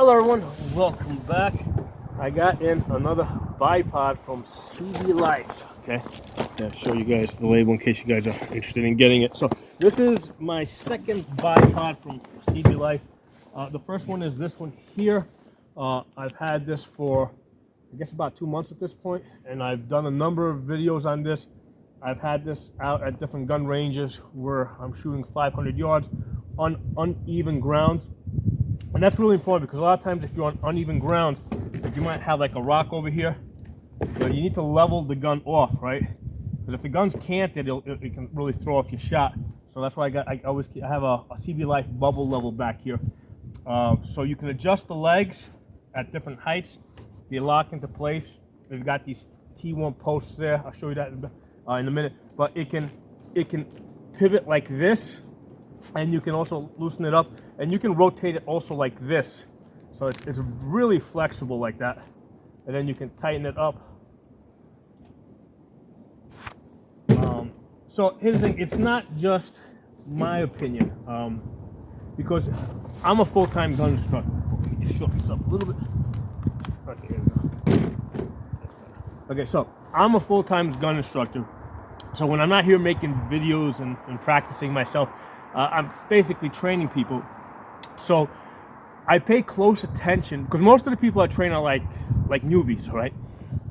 Hello everyone, welcome back. I got in another bipod from CVLIFE. Okay, I'll show you guys the label in case you guys are interested in getting it. So this is my second bipod from CVLIFE. The first one is this one here. I've had this for I guess about 2 months at this point, and I've done a number of videos on this. I've had this out at different gun ranges where I'm shooting 500 yards on uneven ground. And that's really important because a lot of times if you're on uneven ground, if you might have like a rock over here, you need to level the gun off, right? Because if the gun's canted, it can really throw off your shot. So that's why I have a CVLIFE bubble level back here. So you can adjust the legs at different heights. They lock into place. We've got these T1 posts there. I'll show you that in a minute. But it can pivot like this, and you can also loosen it up, and you can rotate it also like this. So it's really flexible like that. And then you can tighten it up. So here's the thing, it's not just my opinion, because I'm a full-time gun instructor. Let me just shorten this up a little bit. Okay, here we go. Okay, so I'm a full-time gun instructor. So when I'm not here making videos and practicing myself, I'm basically training people. So I pay close attention because most of the people I train are like newbies, right?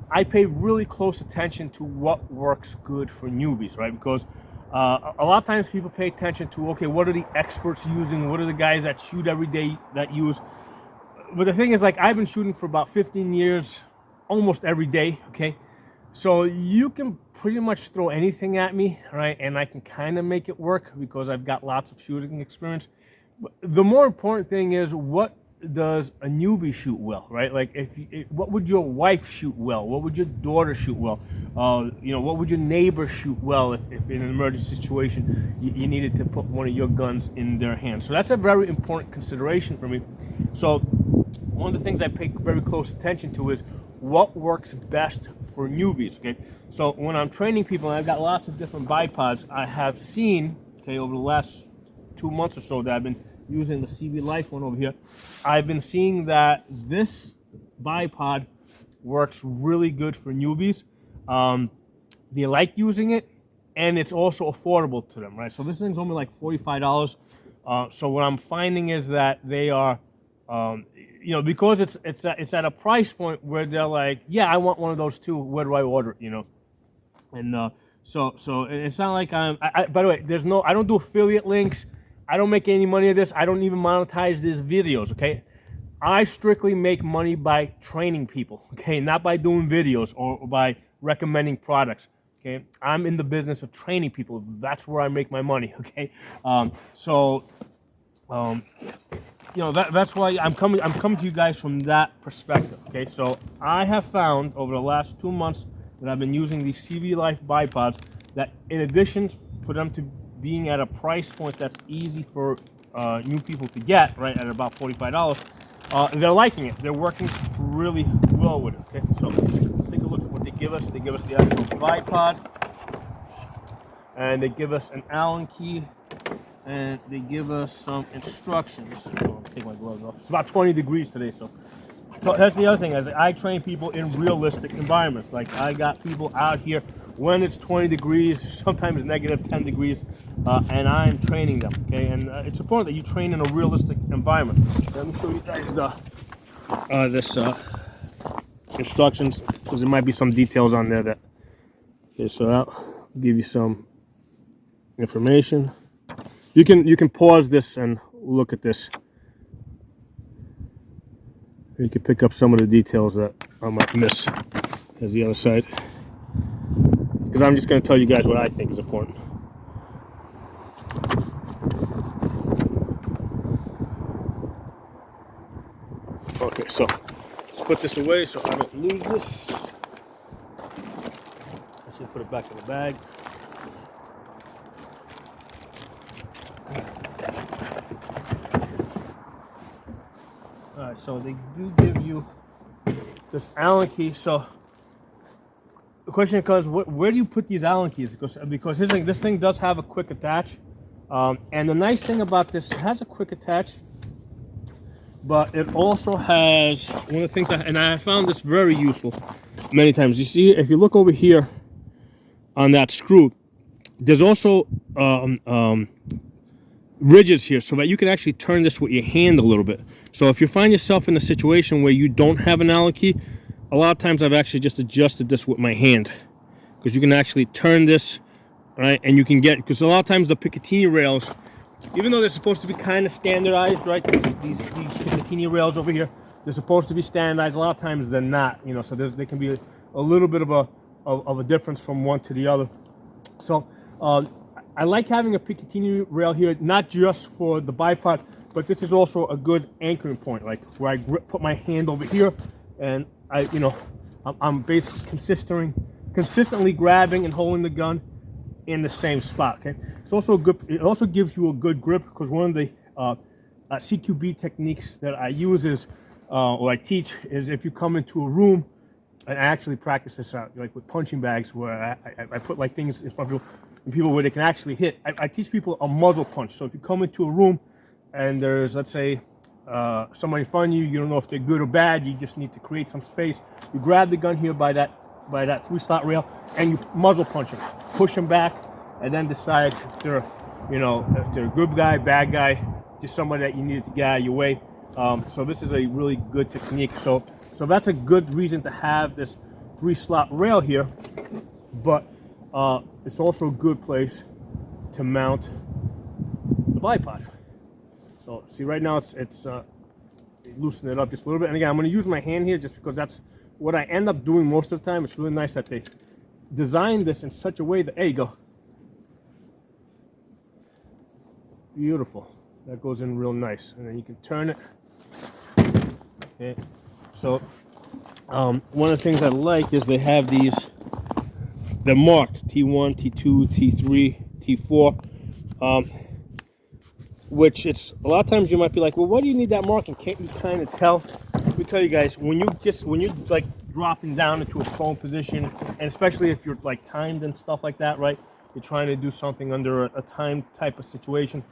I pay really close attention to what works good for newbies, right? Because a lot of times people pay attention to, okay, what are the experts using? What are the guys that shoot every day that use? But the thing is, like, I've been shooting for about 15 years, almost every day, okay? So you can pretty much throw anything at me, right? And I can kind of make it work because I've got lots of shooting experience. But the more important thing is, what does a newbie shoot well, right? Like, what would your wife shoot well? What would your daughter shoot well? What would your neighbor shoot well if in an emergency situation you needed to put one of your guns in their hands? So that's a very important consideration for me. So one of the things I pay very close attention to is what works best for newbies, okay? So when I'm training people, and I've got lots of different bipods, I have seen, okay, over the last 2 months or so that I've been using the CVLIFE one over here, I've been seeing that this bipod works really good for newbies. They like using it, and it's also affordable to them, right? So this thing's only like $45. So what I'm finding is that they are, because it's at a price point where they're like, yeah, I want one of those too. Where do I order it? And so it's not like by the way, I don't do affiliate links. I don't make any money of this. I don't even monetize these videos, okay? I strictly make money by training people, okay? Not by doing videos or by recommending products, okay? I'm in the business of training people. That's where I make my money, okay? That's why I'm coming to you guys from that perspective, okay? So I have found over the last 2 months that I've been using these CVLIFE bipods that, in addition for them to being at a price point that's easy for new people to get, right, at about $45, they're liking it. They're working really well with it, okay? So let's take a look at what they give us. They give us the actual bipod, and they give us an Allen key, and they give us some instructions. So I'll take my gloves off. It's about 20 degrees today, so that's the other thing. Is I train people in realistic environments. Like, I got people out here when it's 20 degrees, sometimes negative 10 degrees, and I'm training them, okay? And it's important that you train in a realistic environment. Let me show you guys this instructions, because there might be some details on there that, okay, so I'll give you some information. You can pause this and look at this. You can pick up some of the details that I might miss as the other side. Because I'm just going to tell you guys what I think is important. Okay, so let's put this away so I don't lose this. I should put it back in the bag. Alright, so they do give you this Allen key. So the question comes, where do you put these Allen keys? Because this thing does have a quick attach. And the nice thing about this, it has a quick attach. but it also has one of the things and I found this very useful many times. You see, if you look over here on that screw, there's also ridges here so that you can actually turn this with your hand a little bit. So if you find yourself in a situation where you don't have an Allen key, a lot of times I've actually just adjusted this with my hand, because you can actually turn this, right? And you can get, because a lot of times the Picatinny rails, even though they're supposed to be kind of standardized, right? These Picatinny rails over here, they're supposed to be standardized. A lot of times they're not, you know. So there can be a little bit of a difference from one to the other. So I like having a Picatinny rail here, not just for the bipod, but this is also a good anchoring point, like where I put my hand over here, and I'm basically consistently grabbing and holding the gun in the same spot. Okay, it's also a good. It also gives you a good grip, because one of the CQB techniques that I use is, or I teach, is if you come into a room, and I actually practice this out, like with punching bags, where I put like things in front of people where they can actually hit. I teach people a muzzle punch. So if you come into a room and there's, let's say, somebody in front of you, you don't know if they're good or bad, you just need to create some space. You grab the gun here by that 3-slot rail, and you muzzle punch them, push them back, and then decide if they're, if they're a good guy, bad guy, just somebody that you needed to get out of your way. So this is a really good technique. So that's a good reason to have this 3-slot rail here, but it's also a good place to mount the bipod. So see, right now it's loosen it up just a little bit. And again, I'm going to use my hand here just because that's what I end up doing most of the time. It's really nice that they designed this in such a way that, there you go. Beautiful. That goes in real nice. And then you can turn it. Okay. So one of the things I like is they have these, they're marked T1, T2, T3, T4. Which it's a lot of times you might be like, well, why do you need that marking? Can't you kind of tell? Let me tell you guys, when you're like dropping down into a prone position, and especially if you're like timed and stuff like that, right? You're trying to do something under a timed type of situation.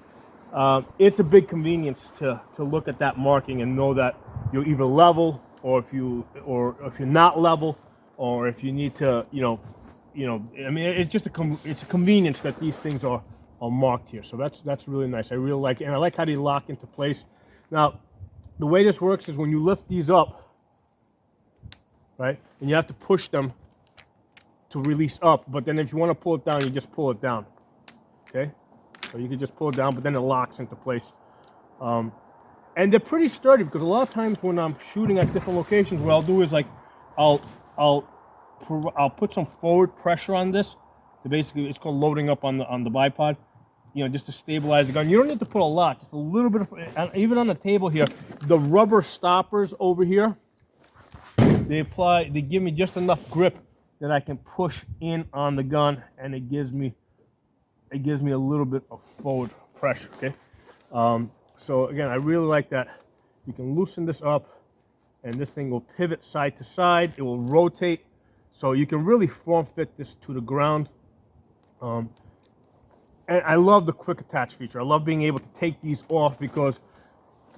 It's a big convenience to look at that marking and know that you're either level, or if you're not level, or if you need to, I mean, it's just it's a convenience that these things are marked here. So that's really nice. I really like it, and I like how they lock into place. Now, the way this works is when you lift these up, right, and you have to push them to release up, but then if you want to pull it down, you just pull it down. Okay, so you can just pull it down, but then it locks into place. And they're pretty sturdy, because a lot of times when I'm shooting at different locations, what I'll do is like I'll put some forward pressure on this. Basically, it's called loading up on the bipod, just to stabilize the gun. You don't need to put a lot, just a little bit of, even on the table here, the rubber stoppers over here, they give me just enough grip that I can push in on the gun, and it gives me a little bit of forward pressure. Okay, so again, I really like that. You can loosen this up, and this thing will pivot side to side. It will rotate, so you can really form fit this to the ground. And I love the quick attach feature. I love being able to take these off, because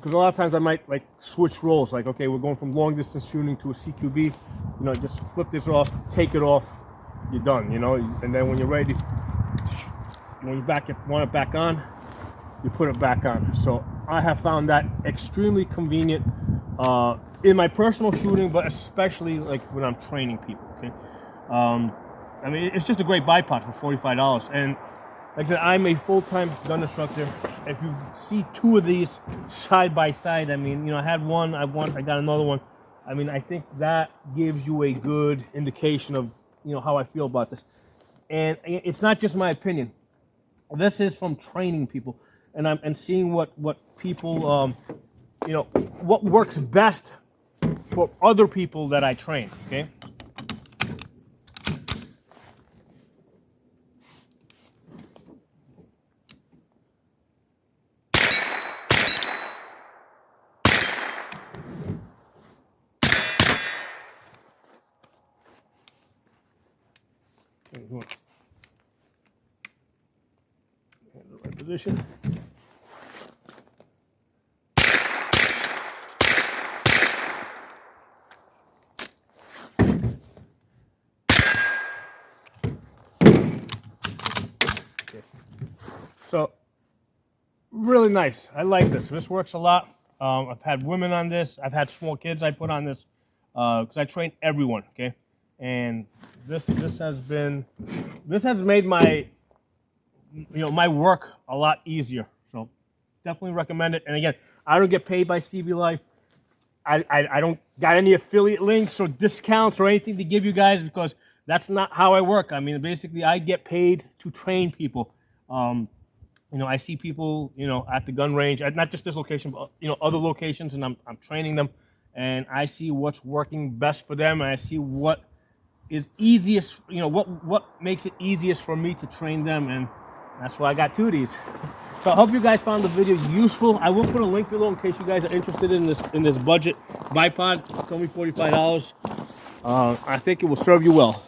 a lot of times I might like switch roles. Like, okay, we're going from long distance shooting to a CQB. Just flip this off, take it off, you're done. And then when you're ready, when you want it back on, you put it back on. So I have found that extremely convenient in my personal shooting, but especially like when I'm training people. Okay, I mean, it's just a great bipod for $45. And like I said, I'm a full-time gun instructor. If you see two of these side by side, I mean, I had one, I got another one. I mean, I think that gives you a good indication of, how I feel about this. And it's not just my opinion. This is from training people, and seeing what people, what works best for other people that I train. Okay. The right position. So really nice. I like this. This works a lot. I've had women on this. I've had small kids I put on this because I train everyone. Okay, and this has made my my work a lot easier. So definitely recommend it. And again, I don't get paid by CVLIFE. I don't got any affiliate links or discounts or anything to give you guys because that's not how I work. I mean, basically, I get paid to train people. I see people, at the gun range, not just this location, but other locations, and I'm training them, and I see what's working best for them, and I see what is easiest, what makes it easiest for me to train them, and that's why I got 2 of these. So I hope you guys found the video useful. I will put a link below in case you guys are interested in this budget bipod. It's only $45. I think it will serve you well.